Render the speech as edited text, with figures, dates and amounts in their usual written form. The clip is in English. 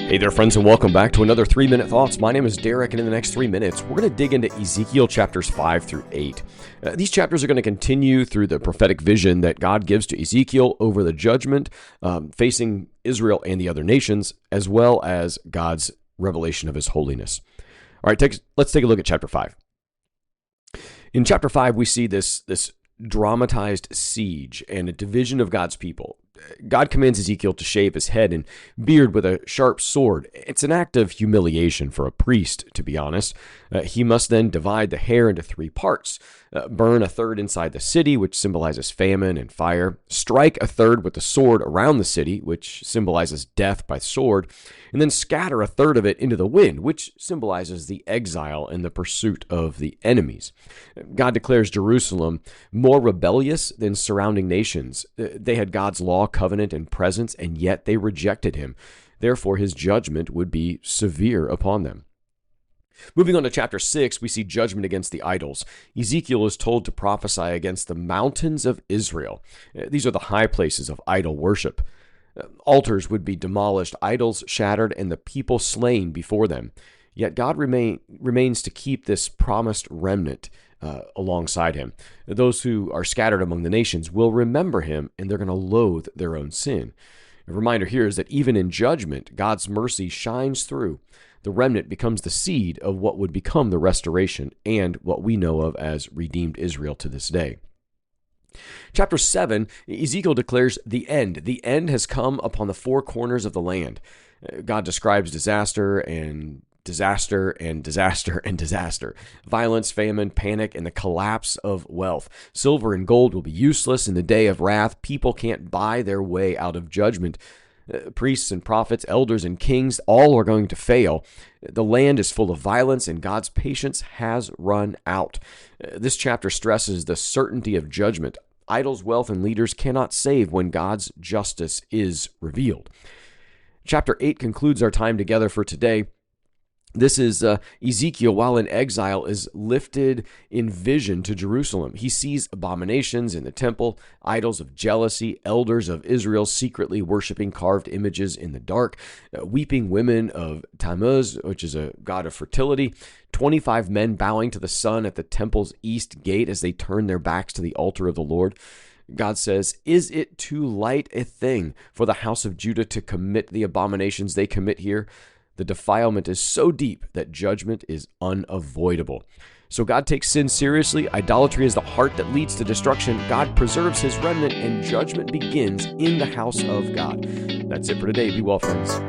Hey there, friends, and welcome back to another 3-Minute Thoughts. My name is Derek, and in the next 3 minutes, we're going to dig into Ezekiel chapters 5 through 8. These chapters are going to continue through the prophetic vision that God gives to Ezekiel over the judgment facing Israel and the other nations, as well as God's revelation of his holiness. All right, let's take a look at chapter 5. In chapter 5, we see this dramatized siege and a division of God's people. God commands Ezekiel to shave his head and beard with a sharp sword. It's an act of humiliation for a priest, to be honest. He must then divide the hair into 3 parts. Burn a third inside the city, which symbolizes famine and fire. Strike a third with the sword around the city, which symbolizes death by sword. And then scatter a third of it into the wind, which symbolizes the exile and the pursuit of the enemies. God declares Jerusalem more rebellious than surrounding nations. They had God's law, covenant, and presence, and yet they rejected him. Therefore, his judgment would be severe upon them. Moving on to chapter 6, we see judgment against the idols. Ezekiel is told to prophesy against the mountains of Israel. These are the high places of idol worship. Altars would be demolished, idols shattered, and the people slain before them. Yet God remains to keep this promised remnant alongside him. Those who are scattered among the nations will remember him, and they're going to loathe their own sin. A reminder here is that even in judgment, God's mercy shines through. The remnant becomes the seed of what would become the restoration and what we know of as redeemed Israel to this day. Chapter 7, Ezekiel declares the end. The end has come upon the 4 corners of the land. God describes disaster and disaster and disaster and disaster. Violence, famine, panic, and the collapse of wealth. Silver and gold will be useless in the day of wrath. People can't buy their way out of judgment. Priests and prophets, elders and kings, all are going to fail. The land is full of violence, and God's patience has run out. This chapter stresses the certainty of judgment. Idols, wealth, and leaders cannot save when God's justice is revealed. Chapter 8 concludes our time together for today. This is Ezekiel, while in exile, is lifted in vision to Jerusalem. He sees abominations in the temple, idols of jealousy, elders of Israel secretly worshiping carved images in the dark, weeping women of Tammuz, which is a god of fertility, 25 men bowing to the sun at the temple's east gate as they turn their backs to the altar of the Lord. God says, "Is it too light a thing for the house of Judah to commit the abominations they commit here? The defilement is so deep that judgment is unavoidable." So God takes sin seriously. Idolatry is the heart that leads to destruction. God preserves his remnant, and judgment begins in the house of God. That's it for today. Be well, friends.